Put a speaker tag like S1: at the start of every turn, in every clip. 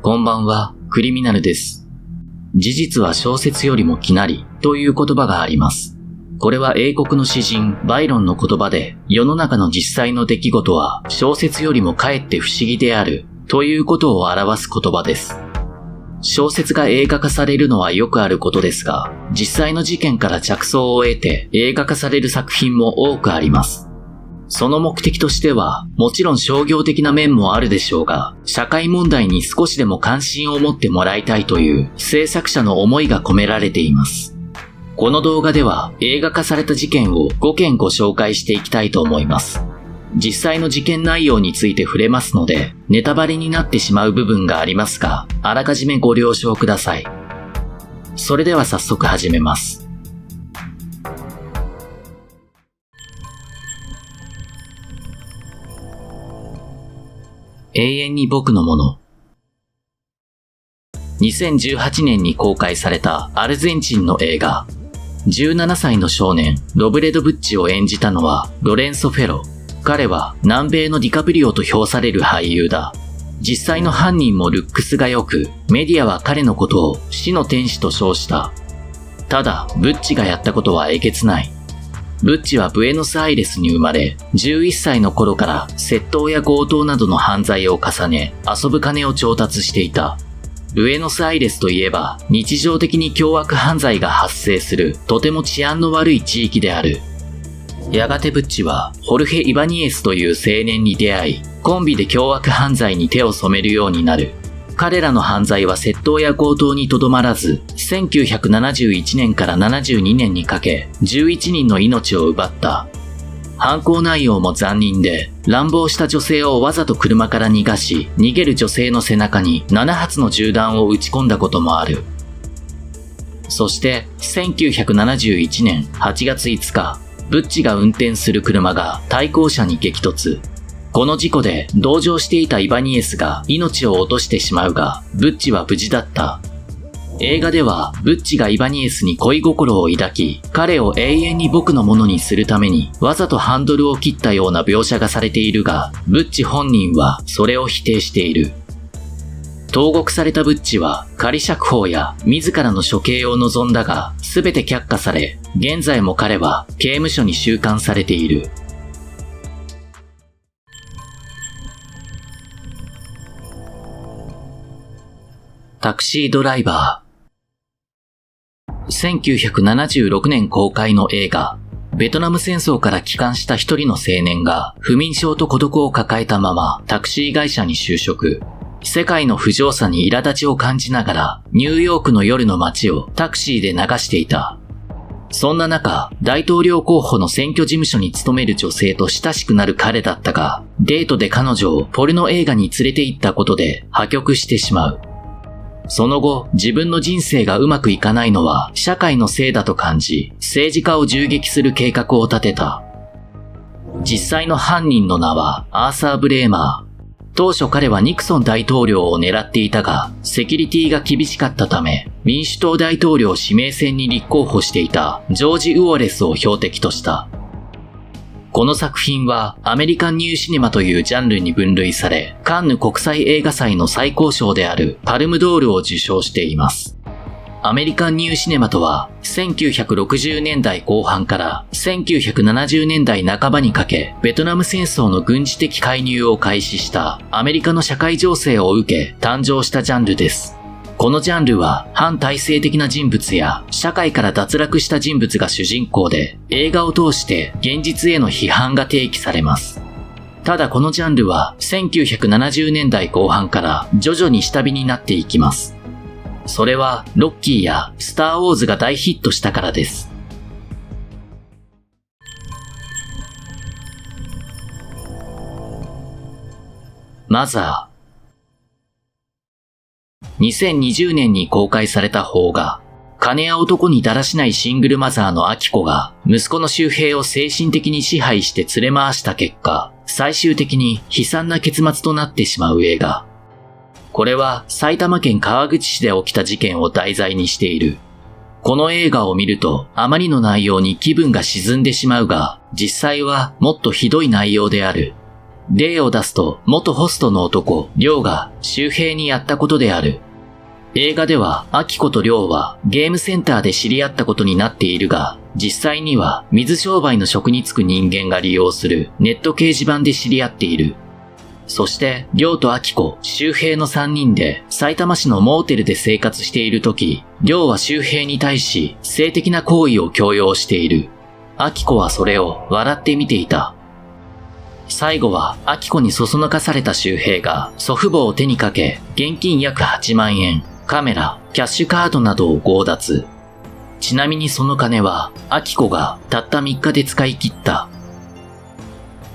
S1: こんばんは、クリミナルです。事実は小説よりも奇なりという言葉があります。これは英国の詩人バイロンの言葉で、世の中の実際の出来事は小説よりもかえって不思議であるということを表す言葉です。小説が映画化されるのはよくあることですが、実際の事件から着想を得て映画化される作品も多くあります。その目的としては、もちろん商業的な面もあるでしょうが、社会問題に少しでも関心を持ってもらいたいという制作者の思いが込められています。この動画では映画化された事件を5件ご紹介していきたいと思います。実際の事件内容について触れますので、ネタバレになってしまう部分がありますが、あらかじめご了承ください。それでは早速始めます。永遠に僕のもの。2018年に公開されたアルゼンチンの映画。17歳の少年、ロブレド・ブッチを演じたのはロレンソ・フェロ。彼は南米のディカプリオと評される俳優だ。実際の犯人もルックスが良く、メディアは彼のことを死の天使と称した。ただ、ブッチがやったことはえげつない。ブッチはブエノスアイレスに生まれ、11歳の頃から窃盗や強盗などの犯罪を重ね、遊ぶ金を調達していた。ブエノスアイレスといえば、日常的に凶悪犯罪が発生する、とても治安の悪い地域である。やがてブッチは、ホルヘ・イバニエスという青年に出会い、コンビで凶悪犯罪に手を染めるようになる。彼らの犯罪は窃盗や強盗にとどまらず、1971年から72年にかけ、11人の命を奪った。犯行内容も残忍で、乱暴した女性をわざと車から逃がし、逃げる女性の背中に7発の銃弾を撃ち込んだこともある。そして、1971年8月5日、ブッチが運転する車が対向車に激突。この事故で同乗していたイバニエスが命を落としてしまうが、ブッチは無事だった。映画ではブッチがイバニエスに恋心を抱き、彼を永遠に僕のものにするためにわざとハンドルを切ったような描写がされているが、ブッチ本人はそれを否定している。投獄されたブッチは仮釈放や自らの処刑を望んだが、すべて却下され、現在も彼は刑務所に収監されている。タクシードライバー。1976年公開の映画。ベトナム戦争から帰還した一人の青年が不眠症と孤独を抱えたままタクシー会社に就職。世界の不条さに苛立ちを感じながらニューヨークの夜の街をタクシーで流していた。そんな中、大統領候補の選挙事務所に勤める女性と親しくなる彼だったが、デートで彼女をポルノ映画に連れて行ったことで破局してしまう。その後、自分の人生がうまくいかないのは社会のせいだと感じ、政治家を銃撃する計画を立てた。実際の犯人の名はアーサー・ブレーマー。当初彼はニクソン大統領を狙っていたが、セキュリティが厳しかったため、民主党大統領指名選に立候補していたジョージ・ウォレスを標的とした。この作品はアメリカンニューシネマというジャンルに分類され、カンヌ国際映画祭の最高賞であるパルムドールを受賞しています。アメリカンニューシネマとは、1960年代後半から1970年代半ばにかけ、ベトナム戦争の軍事的介入を開始したアメリカの社会情勢を受け誕生したジャンルです。このジャンルは反体制的な人物や社会から脱落した人物が主人公で、映画を通して現実への批判が提起されます。ただこのジャンルは1970年代後半から徐々に下火になっていきます。それはロッキーやスターウォーズが大ヒットしたからです。マザー。2020年に公開された邦画。金や男にだらしないシングルマザーのアキコが息子の周平を精神的に支配して連れ回した結果、最終的に悲惨な結末となってしまう映画。これは埼玉県川口市で起きた事件を題材にしている。この映画を見るとあまりの内容に気分が沈んでしまうが、実際はもっとひどい内容である。例を出すと元ホストの男、亮が周平にやったことである。映画では、明子と亮はゲームセンターで知り合ったことになっているが、実際には水商売の職に就く人間が利用するネット掲示板で知り合っている。そして、亮と明子、周平の3人で埼玉市のモーテルで生活しているとき、亮は周平に対し性的な行為を強要している。明子はそれを笑って見ていた。最後は、明子にそそのかされた周平が祖父母を手にかけ、現金約8万円、カメラ、キャッシュカードなどを強奪。ちなみにその金は、明子がたった3日で使い切った。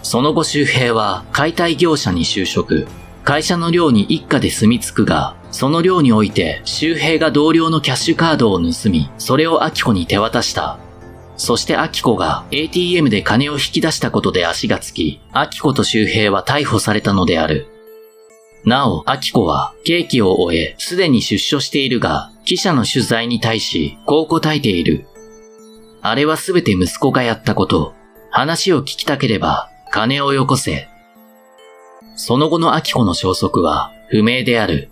S1: その後周平は解体業者に就職。会社の寮に一家で住み着くが、その寮において周平が同僚のキャッシュカードを盗み、それを明子に手渡した。そして明子が ATM で金を引き出したことで足がつき、明子と周平は逮捕されたのである。なお、明子は刑期を終え、すでに出所しているが、記者の取材に対し、こう答えている。あれはすべて息子がやったこと。話を聞きたければ、金をよこせ。その後の明子の消息は不明である。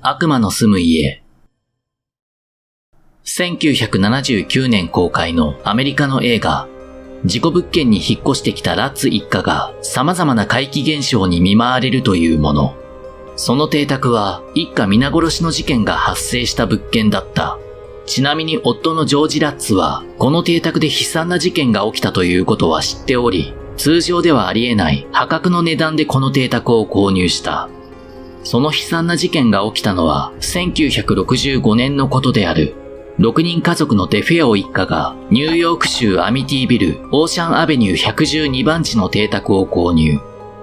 S1: 悪魔の住む家。1979年公開のアメリカの映画、事故物件に引っ越してきたラッツ一家が様々な怪奇現象に見舞われるというもの。その邸宅は一家皆殺しの事件が発生した物件だった。ちなみに夫のジョージ・ラッツはこの邸宅で悲惨な事件が起きたということは知っており、通常ではありえない破格の値段でこの邸宅を購入した。その悲惨な事件が起きたのは1965年のことである。6人家族のデフェオ一家がニューヨーク州アミティビルオーシャンアベニュー112番地の邸宅を購入。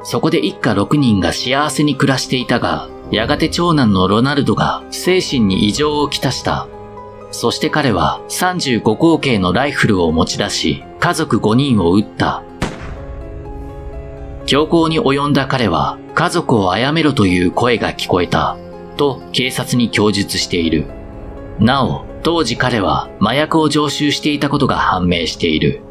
S1: そこで一家6人が幸せに暮らしていたが、やがて長男のロナルドが精神に異常をきたした。そして彼は35口径のライフルを持ち出し、家族5人を撃った。凶行に及んだ彼は、家族を殺めろという声が聞こえた、と警察に供述している。なお、当時彼は麻薬を常習していたことが判明している。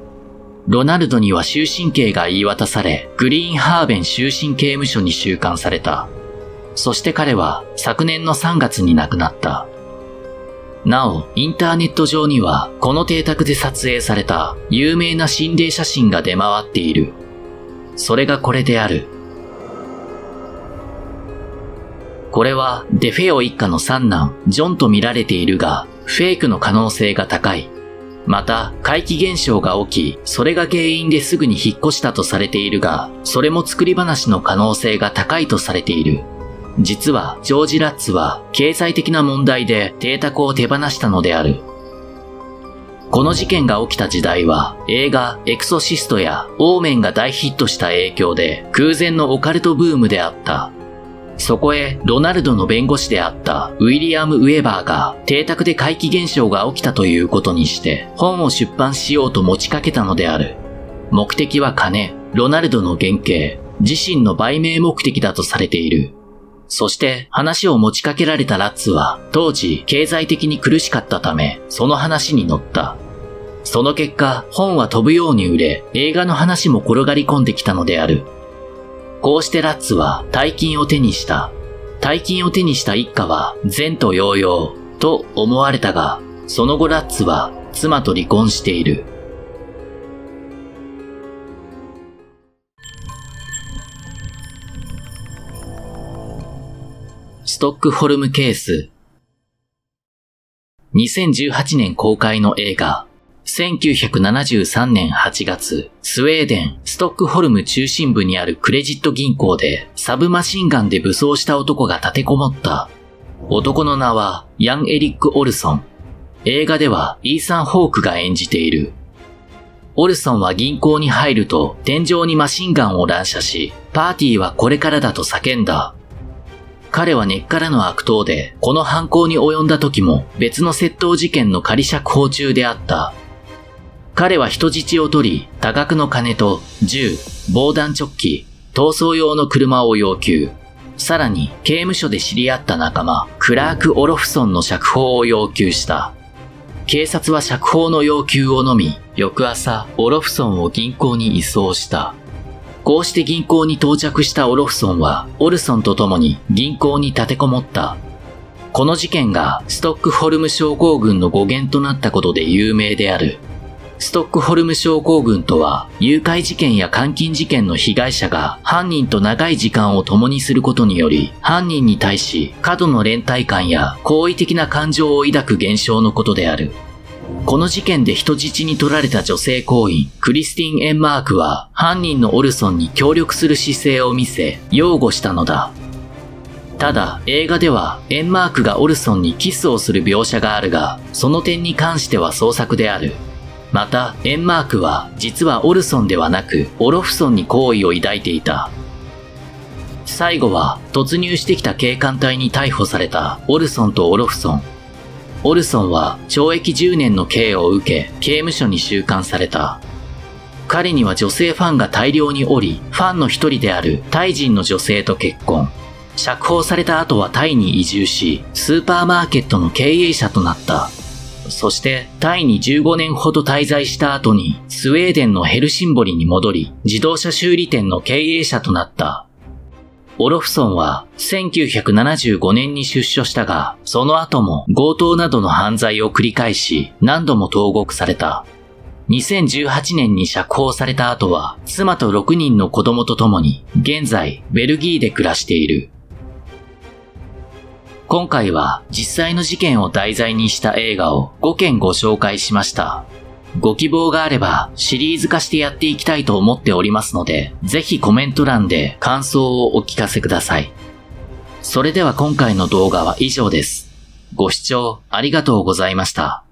S1: ロナルドには終身刑が言い渡され、グリーンハーベン終身刑務所に収監された。そして彼は昨年の3月に亡くなった。なお、インターネット上にはこの邸宅で撮影された有名な心霊写真が出回っている。それがこれである。これはデフェオ一家の三男、ジョンと見られているが、フェイクの可能性が高い。また、怪奇現象が起き、それが原因ですぐに引っ越したとされているが、それも作り話の可能性が高いとされている。実は、ジョージ・ラッツは、経済的な問題で邸宅を手放したのである。この事件が起きた時代は、映画エクソシストやオーメンが大ヒットした影響で、空前のオカルトブームであった。そこへロナルドの弁護士であったウィリアム・ウェーバーが邸宅で怪奇現象が起きたということにして本を出版しようと持ちかけたのである。目的は金、ロナルドの減刑、自身の売名目的だとされている。そして話を持ちかけられたラッツは当時経済的に苦しかったためその話に乗った。その結果本は飛ぶように売れ映画の話も転がり込んできたのである。こうしてラッツは大金を手にした。大金を手にした一家は前途洋々と思われたが、その後ラッツは妻と離婚している。ストックホルムケース。2018年公開の映画。1973年8月、スウェーデン、ストックホルム中心部にあるクレジット銀行でサブマシンガンで武装した男が立てこもった。男の名はヤン・エリック・オルソン。映画ではイーサン・ホークが演じている。オルソンは銀行に入ると天井にマシンガンを乱射し、パーティーはこれからだと叫んだ。彼は根っからの悪党で、この犯行に及んだ時も別の窃盗事件の仮釈放中であった。彼は人質を取り、多額の金と銃、防弾チョッキ、逃走用の車を要求。さらに刑務所で知り合った仲間、クラーク・オロフソンの釈放を要求した。警察は釈放の要求をのみ、翌朝、オロフソンを銀行に移送した。こうして銀行に到着したオロフソンは、オルソンと共に銀行に立てこもった。この事件がストックホルム症候群の語源となったことで有名である。ストックホルム症候群とは、誘拐事件や監禁事件の被害者が犯人と長い時間を共にすることにより、犯人に対し過度の連帯感や好意的な感情を抱く現象のことである。この事件で人質に取られた女性行員、クリスティン・エンマークは、犯人のオルソンに協力する姿勢を見せ、擁護したのだ。ただ、映画では、エンマークがオルソンにキスをする描写があるが、その点に関しては創作である。また、エンマークは、実はオルソンではなく、オロフソンに好意を抱いていた。最後は、突入してきた警官隊に逮捕された、オルソンとオロフソン。オルソンは、懲役10年の刑を受け、刑務所に収監された。彼には女性ファンが大量におり、ファンの一人であるタイ人の女性と結婚。釈放された後はタイに移住し、スーパーマーケットの経営者となった。そしてタイに15年ほど滞在した後にスウェーデンのヘルシンボリに戻り、自動車修理店の経営者となった。オロフソンは1975年に出所したが、その後も強盗などの犯罪を繰り返し何度も投獄された。2018年に釈放された後は妻と6人の子供と共に現在ベルギーで暮らしている。今回は実際の事件を題材にした映画を5件ご紹介しました。ご希望があればシリーズ化してやっていきたいと思っておりますので、ぜひコメント欄で感想をお聞かせください。それでは今回の動画は以上です。ご視聴ありがとうございました。